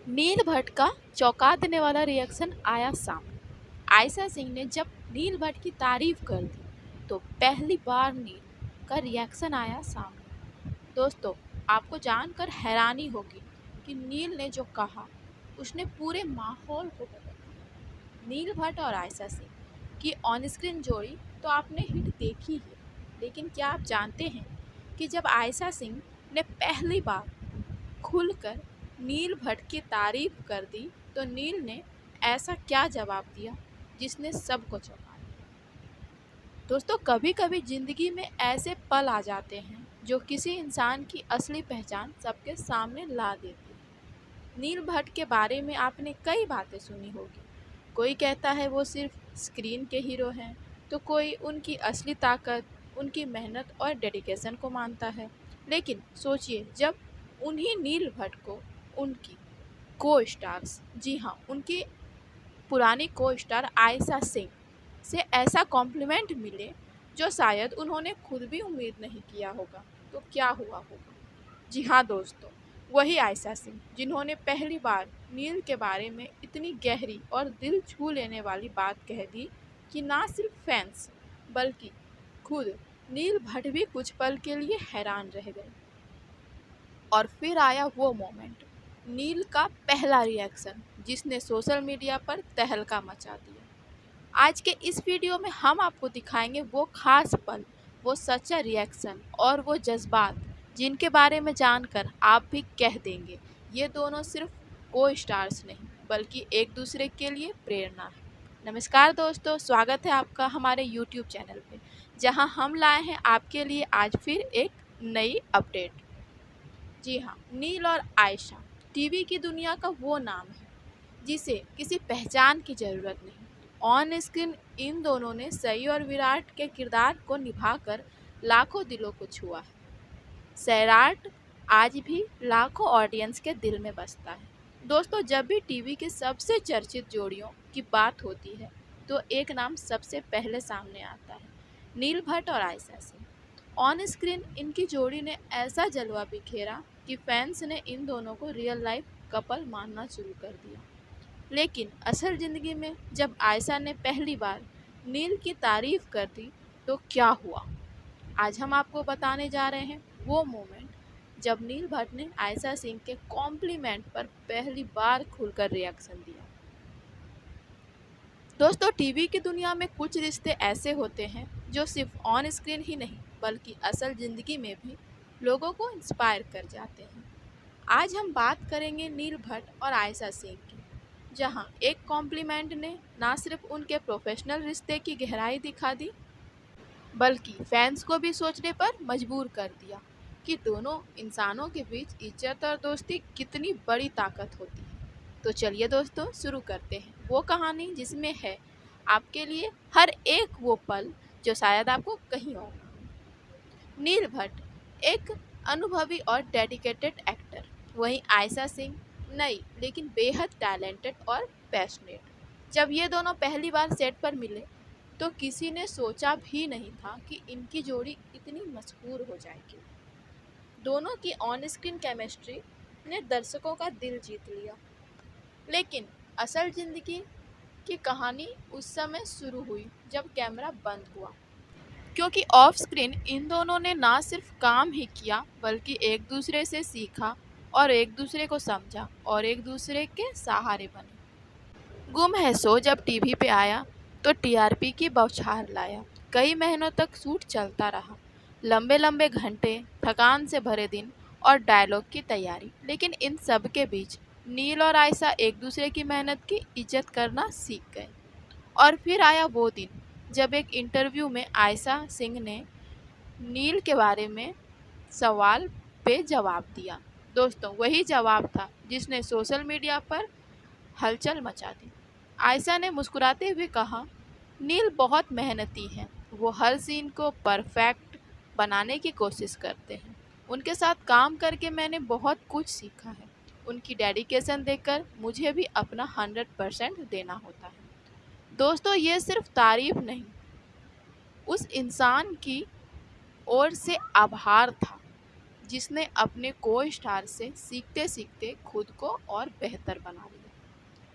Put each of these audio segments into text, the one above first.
नील भट्ट का चौंका देने वाला रिएक्शन आया सामने। आयशा सिंह ने जब नील भट्ट की तारीफ कर दी तो पहली बार नील का रिएक्शन आया सामने। दोस्तों, आपको जानकर हैरानी होगी कि नील ने जो कहा उसने पूरे माहौल को बदल दिया। नील भट्ट और आयशा सिंह की ऑन स्क्रीन जोड़ी तो आपने हिट देखी है, लेकिन क्या आप जानते हैं कि जब आयशा सिंह ने पहली बार खुलकर नील भट्ट की तारीफ कर दी तो नील ने ऐसा क्या जवाब दिया जिसने सबको चौंका दिया। दोस्तों, कभी कभी जिंदगी में ऐसे पल आ जाते हैं जो किसी इंसान की असली पहचान सबके सामने ला देती है। नील भट्ट के बारे में आपने कई बातें सुनी होगी। कोई कहता है वो सिर्फ स्क्रीन के हीरो हैं, तो कोई उनकी असली ताकत उनकी मेहनत और डेडिकेशन को मानता है। लेकिन सोचिए, जब उन्हीं नील भट्ट को उनकी को स्टार्स, जी हाँ, उनकी पुरानी को स्टार आयशा सिंह से ऐसा कॉम्प्लीमेंट मिले जो शायद उन्होंने खुद भी उम्मीद नहीं किया होगा, तो क्या हुआ होगा। जी हाँ दोस्तों, वही आयशा सिंह जिन्होंने पहली बार नील के बारे में इतनी गहरी और दिल छू लेने वाली बात कह दी कि ना सिर्फ फैंस बल्कि खुद नील भट्ट भी कुछ पल के लिए हैरान रह गए। और फिर आया वो मोमेंट, नील का पहला रिएक्शन जिसने सोशल मीडिया पर तहलका मचा दिया। आज के इस वीडियो में हम आपको दिखाएंगे वो खास पल, वो सच्चा रिएक्शन और वो जज्बात जिनके बारे में जानकर आप भी कह देंगे ये दोनों सिर्फ को स्टार्स नहीं बल्कि एक दूसरे के लिए प्रेरणा है। नमस्कार दोस्तों, स्वागत है आपका हमारे यूट्यूब चैनल पे, जहां हम लाए हैं आपके लिए आज फिर एक नई अपडेट। जी हाँ, नील और आयशा टीवी की दुनिया का वो नाम है जिसे किसी पहचान की ज़रूरत नहीं। ऑन स्क्रीन इन दोनों ने सई और विराट के किरदार को निभाकर लाखों दिलों को छुआ है। सैराट आज भी लाखों ऑडियंस के दिल में बसता है। दोस्तों, जब भी टीवी की सबसे चर्चित जोड़ियों की बात होती है तो एक नाम सबसे पहले सामने आता है, नील भट्ट और आयशा सिंह। ऑन स्क्रीन इनकी जोड़ी ने ऐसा जलवा बिखेरा कि फैंस ने इन दोनों को रियल लाइफ कपल मानना शुरू कर दिया। लेकिन असल ज़िंदगी में जब आयशा ने पहली बार नील की तारीफ कर दी तो क्या हुआ, आज हम आपको बताने जा रहे हैं वो मोमेंट जब नील भट्ट ने आयशा सिंह के कॉम्प्लीमेंट पर पहली बार खुलकर रिएक्शन दिया। दोस्तों, टीवी की दुनिया में कुछ रिश्ते ऐसे होते हैं जो सिर्फ ऑन स्क्रीन ही नहीं बल्कि असल ज़िंदगी में भी लोगों को इंस्पायर कर जाते हैं। आज हम बात करेंगे नील भट्ट और आयशा सिंह की, जहां एक कॉम्प्लीमेंट ने ना सिर्फ उनके प्रोफेशनल रिश्ते की गहराई दिखा दी बल्कि फैंस को भी सोचने पर मजबूर कर दिया कि दोनों इंसानों के बीच इज्जत और दोस्ती कितनी बड़ी ताकत होती है। तो चलिए दोस्तों, शुरू करते हैं वो कहानी जिसमें है आपके लिए हर एक वो पल जो शायद आपको कहीं और ना हो। नील भट्ट एक अनुभवी और डेडिकेटेड एक्टर, वहीं आयशा सिंह नई लेकिन बेहद टैलेंटेड और पैशनेट। जब ये दोनों पहली बार सेट पर मिले तो किसी ने सोचा भी नहीं था कि इनकी जोड़ी इतनी मशहूर हो जाएगी। दोनों की ऑन स्क्रीन केमिस्ट्री ने दर्शकों का दिल जीत लिया। लेकिन असल जिंदगी की कहानी उस समय शुरू हुई जब कैमरा बंद हुआ, क्योंकि ऑफ स्क्रीन इन दोनों ने ना सिर्फ काम ही किया बल्कि एक दूसरे से सीखा और एक दूसरे को समझा और एक दूसरे के सहारे बने। गुम है सो जब टीवी पे आया तो टीआरपी की बौछार लाया। कई महीनों तक शूट चलता रहा, लंबे लंबे घंटे, थकान से भरे दिन और डायलॉग की तैयारी। लेकिन इन सब के बीच नील और आयशा एक दूसरे की मेहनत की इज्जत करना सीख गए। और फिर आया वो दिन जब एक इंटरव्यू में आयशा सिंह ने नील के बारे में सवाल पे जवाब दिया। दोस्तों, वही जवाब था जिसने सोशल मीडिया पर हलचल मचा दी। आयशा ने मुस्कुराते हुए कहा, नील बहुत मेहनती हैं, वो हर सीन को परफेक्ट बनाने की कोशिश करते हैं। उनके साथ काम करके मैंने बहुत कुछ सीखा है। उनकी डेडिकेशन देखकर मुझे भी अपना 100% देना होता है। दोस्तों, ये सिर्फ तारीफ नहीं, उस इंसान की ओर से आभार था जिसने अपने को स्टार से सीखते सीखते खुद को और बेहतर बना लिया।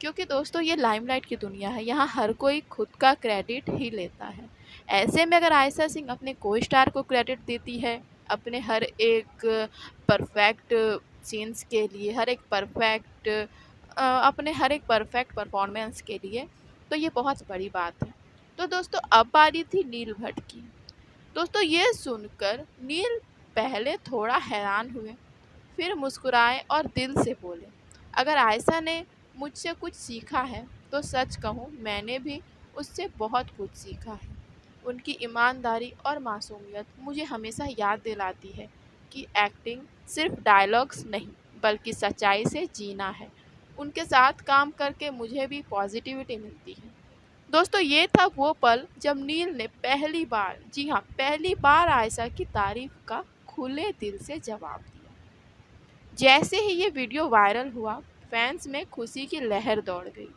क्योंकि दोस्तों ये लाइमलाइट की दुनिया है, यहाँ हर कोई खुद का क्रेडिट ही लेता है। ऐसे में अगर आयशा सिंह अपने को स्टार को क्रेडिट देती है अपने हर एक परफेक्ट सीन्स के लिए, हर एक परफेक्ट अपने हर एक परफेक्ट परफॉर्मेंस के लिए, तो ये बहुत बड़ी बात है। तो दोस्तों अब बारी थी नील भट्ट की। दोस्तों ये सुनकर नील पहले थोड़ा हैरान हुए, फिर मुस्कुराए और दिल से बोले, अगर आयशा ने मुझसे कुछ सीखा है तो सच कहूँ मैंने भी उससे बहुत कुछ सीखा है। उनकी ईमानदारी और मासूमियत मुझे हमेशा याद दिलाती है कि एक्टिंग सिर्फ डायलॉग्स नहीं बल्कि सच्चाई से जीना है। उनके साथ काम करके मुझे भी पॉजिटिविटी मिलती है। दोस्तों ये था वो पल जब नील ने पहली बार, जी हाँ पहली बार आयशा की तारीफ का खुले दिल से जवाब दिया। जैसे ही ये वीडियो वायरल हुआ, फैंस में खुशी की लहर दौड़ गई।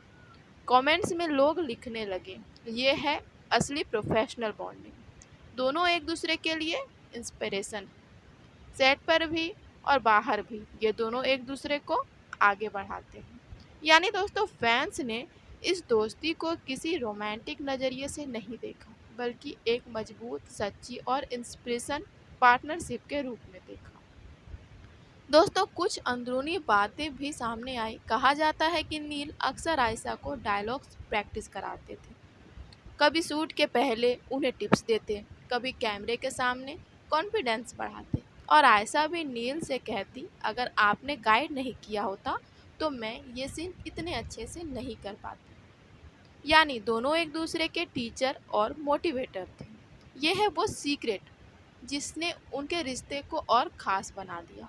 कमेंट्स में लोग लिखने लगे, ये है असली प्रोफेशनल बॉन्डिंग। दोनों एक दूसरे के लिए इंस्पिरेशन, सेट पर भी और बाहर भी ये दोनों एक दूसरे को आगे बढ़ाते हैं। यानी दोस्तों फैंस ने इस दोस्ती को किसी रोमांटिक नज़रिए से नहीं देखा, बल्कि एक मजबूत, सच्ची और इंस्पिरेशन पार्टनरशिप के रूप में देखा। दोस्तों कुछ अंदरूनी बातें भी सामने आई। कहा जाता है कि नील अक्सर आयशा को डायलॉग्स प्रैक्टिस कराते थे, कभी शूट के पहले उन्हें टिप्स देते, कभी कैमरे के सामने कॉन्फिडेंस बढ़ाते, और आयशा भी नील से कहती, अगर आपने गाइड नहीं किया होता तो मैं ये सीन इतने अच्छे से नहीं कर पाती। यानी दोनों एक दूसरे के टीचर और मोटिवेटर थे। ये है वो सीक्रेट जिसने उनके रिश्ते को और ख़ास बना दिया।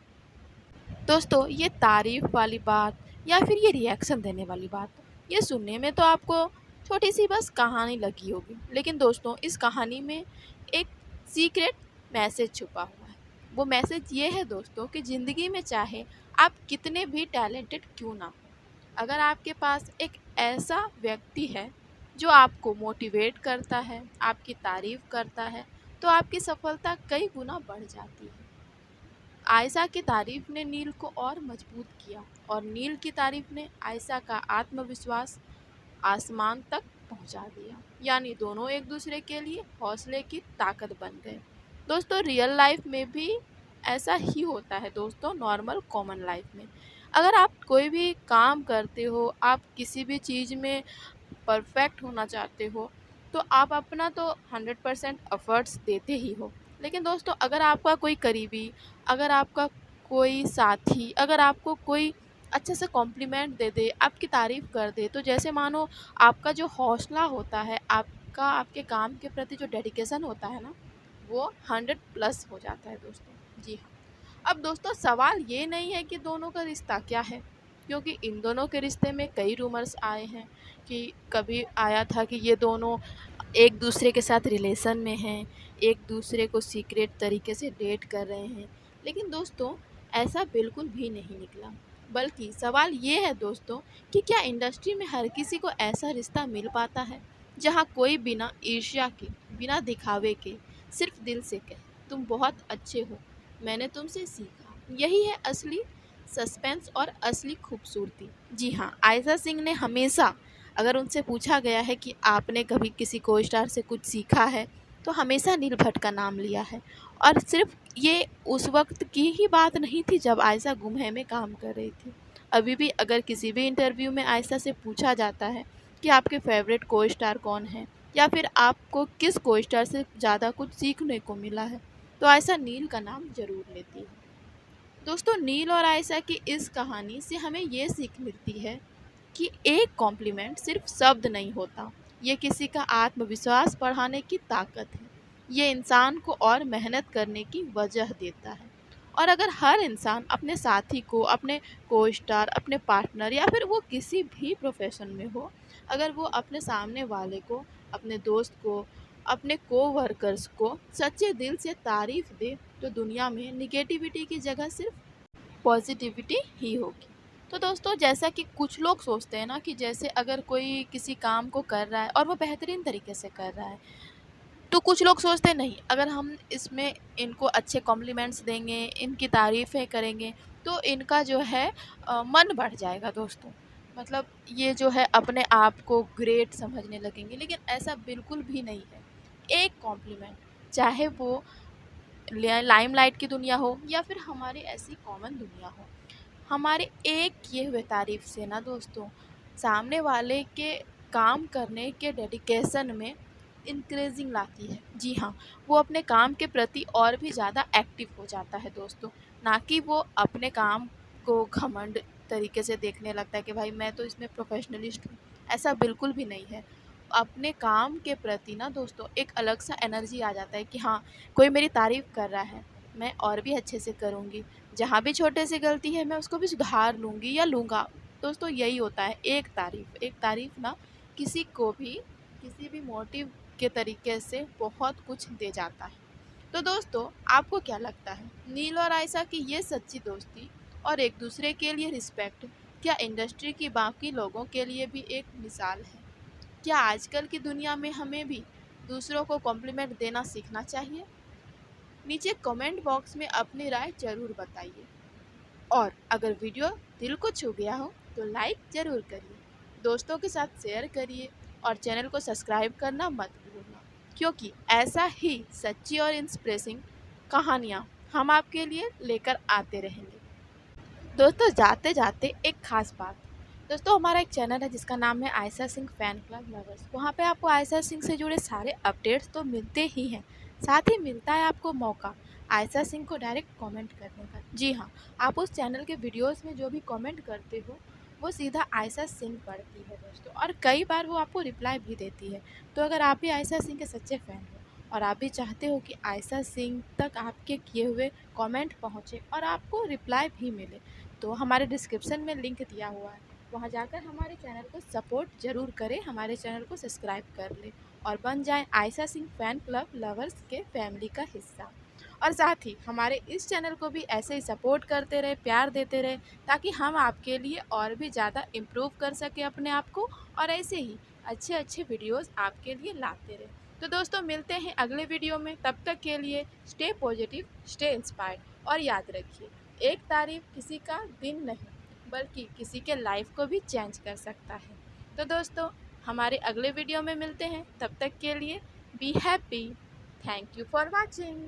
दोस्तों ये तारीफ वाली बात या फिर ये रिएक्शन देने वाली बात, ये सुनने में तो आपको छोटी सी बस कहानी लगी होगी, लेकिन दोस्तों इस कहानी में एक सीक्रेट मैसेज छुपा हुआ है। वो मैसेज ये है दोस्तों कि ज़िंदगी में चाहे आप कितने भी टैलेंटेड क्यों ना हो, अगर आपके पास एक ऐसा व्यक्ति है जो आपको मोटिवेट करता है, आपकी तारीफ करता है, तो आपकी सफलता कई गुना बढ़ जाती है। आयशा की तारीफ ने नील को और मजबूत किया, और नील की तारीफ ने आयशा का आत्मविश्वास आसमान तक पहुंचा दिया। यानी दोनों एक दूसरे के लिए हौसले की ताकत बन गए। दोस्तों रियल लाइफ में भी ऐसा ही होता है दोस्तों, नॉर्मल कॉमन लाइफ में अगर आप कोई भी काम करते हो, आप किसी भी चीज़ में परफेक्ट होना चाहते हो, तो आप अपना तो 100% एफर्ट्स देते ही हो। लेकिन दोस्तों अगर आपका कोई करीबी, अगर आपका कोई साथी, अगर आपको कोई अच्छे से कॉम्प्लीमेंट दे दे, आपकी तारीफ़ कर दे, तो जैसे मानो आपका जो हौसला होता है, आपका आपके काम के प्रति जो डेडिकेशन होता है ना, वो 100 प्लस हो जाता है दोस्तों। जी हाँ। अब दोस्तों सवाल ये नहीं है कि दोनों का रिश्ता क्या है, क्योंकि इन दोनों के रिश्ते में कई रूमर्स आए हैं। कि कभी आया था कि ये दोनों एक दूसरे के साथ रिलेशन में हैं, एक दूसरे को सीक्रेट तरीके से डेट कर रहे हैं। लेकिन दोस्तों ऐसा बिल्कुल भी नहीं निकला। बल्कि सवाल ये है दोस्तों कि क्या इंडस्ट्री में हर किसी को ऐसा रिश्ता मिल पाता है जहाँ कोई बिना ईर्ष्या के, बिना दिखावे के, सिर्फ दिल से कहे, तुम बहुत अच्छे हो, मैंने तुमसे सीखा। यही है असली सस्पेंस और असली खूबसूरती। जी हाँ, आयशा सिंह ने हमेशा, अगर उनसे पूछा गया है कि आपने कभी किसी को स्टार से कुछ सीखा है, तो हमेशा नील भट्ट का नाम लिया है। और सिर्फ ये उस वक्त की ही बात नहीं थी जब आयशा गुम है में काम कर रही थी। अभी भी अगर किसी भी इंटरव्यू में आयशा से पूछा जाता है कि आपके फेवरेट को स्टार कौन है, या फिर आपको किस को स्टार से ज़्यादा कुछ सीखने को मिला है, तो आयशा नील का नाम ज़रूर लेती है। दोस्तों नील और आयशा की इस कहानी से हमें ये सीख मिलती है कि एक कॉम्प्लीमेंट सिर्फ शब्द नहीं होता, ये किसी का आत्मविश्वास बढ़ाने की ताकत है। ये इंसान को और मेहनत करने की वजह देता है। और अगर हर इंसान अपने साथी को, अपने को स्टार, अपने पार्टनर या फिर वो किसी भी प्रोफेशन में हो, अगर वो अपने सामने वाले को, अपने दोस्त को, अपने कोवर्कर्स को सच्चे दिल से तारीफ दे, तो दुनिया में निगेटिविटी की जगह सिर्फ पॉजिटिविटी ही होगी। तो दोस्तों जैसा कि कुछ लोग सोचते हैं ना कि जैसे अगर कोई किसी काम को कर रहा है और वो बेहतरीन तरीके से कर रहा है, तो कुछ लोग सोचते हैं नहीं, अगर हम इसमें इनको अच्छे कॉम्प्लीमेंट्स देंगे, इनकी तारीफ़ें करेंगे तो इनका जो है मन बढ़ जाएगा दोस्तों। मतलब ये जो है अपने आप को ग्रेट समझने लगेंगे, लेकिन ऐसा बिल्कुल भी नहीं है। एक कॉम्प्लीमेंट, चाहे वो लाइमलाइट की दुनिया हो या फिर हमारी ऐसी कॉमन दुनिया हो, हमारे एक किए हुए तारीफ़ से ना दोस्तों सामने वाले के काम करने के डेडिकेशन में इंक्रीजिंग लाती है। जी हाँ, वो अपने काम के प्रति और भी ज़्यादा एक्टिव हो जाता है दोस्तों, ना कि वो अपने काम को घमंड तरीके से देखने लगता है कि भाई मैं तो इसमें प्रोफेशनलिस्ट हूँ। ऐसा बिल्कुल भी नहीं है। अपने काम के प्रति ना दोस्तों एक अलग सा एनर्जी आ जाता है कि हाँ, कोई मेरी तारीफ़ कर रहा है, मैं और भी अच्छे से करूँगी। जहाँ भी छोटे से गलती है मैं उसको भी सुधार लूँगी या लूँगा। दोस्तों यही होता है एक तारीफ़ ना किसी को भी किसी भी मोटिव के तरीके से बहुत कुछ दे जाता है। तो दोस्तों आपको क्या लगता है, नील और आयशा की ये सच्ची दोस्ती और एक दूसरे के लिए रिस्पेक्ट क्या इंडस्ट्री की बाकी लोगों के लिए भी एक मिसाल है? क्या आजकल की दुनिया में हमें भी दूसरों को कॉम्प्लीमेंट देना सीखना चाहिए? नीचे कमेंट बॉक्स में अपनी राय ज़रूर बताइए। और अगर वीडियो दिल को छू गया हो तो लाइक ज़रूर करिए, दोस्तों के साथ शेयर करिए और चैनल को सब्सक्राइब करना मत भूलना, क्योंकि ऐसा ही सच्ची और इंस्पिरेसिंग कहानियाँ हम आपके लिए लेकर आते रहेंगे। दोस्तों जाते जाते एक खास बात, दोस्तों हमारा एक चैनल है जिसका नाम है Ayesha Singh fan club lovers. वहाँ पे आपको आयशा सिंह से जुड़े सारे अपडेट्स तो मिलते ही हैं, साथ ही मिलता है आपको मौका आयशा सिंह को डायरेक्ट कमेंट करने का। जी हाँ, आप उस चैनल के वीडियोस में जो भी कमेंट करते हो वो सीधा आयशा सिंह पढ़ती है दोस्तों, और कई बार वो आपको रिप्लाई भी देती है। तो अगर आप भी आयशा सिंह के सच्चे फ़ैन हो और आप भी चाहते हो कि आयशा सिंह तक आपके किए हुए कमेंट पहुँचे और आपको रिप्लाई भी मिले, तो हमारे डिस्क्रिप्शन में लिंक दिया हुआ है, वहाँ जाकर हमारे चैनल को सपोर्ट ज़रूर करें, हमारे चैनल को सब्सक्राइब कर लें और बन जाएं Ayesha Singh fan club lovers के फैमिली का हिस्सा। और साथ ही हमारे इस चैनल को भी ऐसे ही सपोर्ट करते रहे, प्यार देते रहे, ताकि हम आपके लिए और भी ज़्यादा इम्प्रूव कर सकें अपने आप को और ऐसे ही अच्छे अच्छे वीडियोज़ आपके लिए लाते रहें। तो दोस्तों मिलते हैं अगले वीडियो में, तब तक के लिए स्टे पॉजिटिव, स्टे इंस्पायर्ड और याद रखिए, एक तारीफ किसी का दिन नहीं बल्कि किसी के लाइफ को भी चेंज कर सकता है। तो दोस्तों हमारे अगले वीडियो में मिलते हैं, तब तक के लिए be happy. Thank you for watching.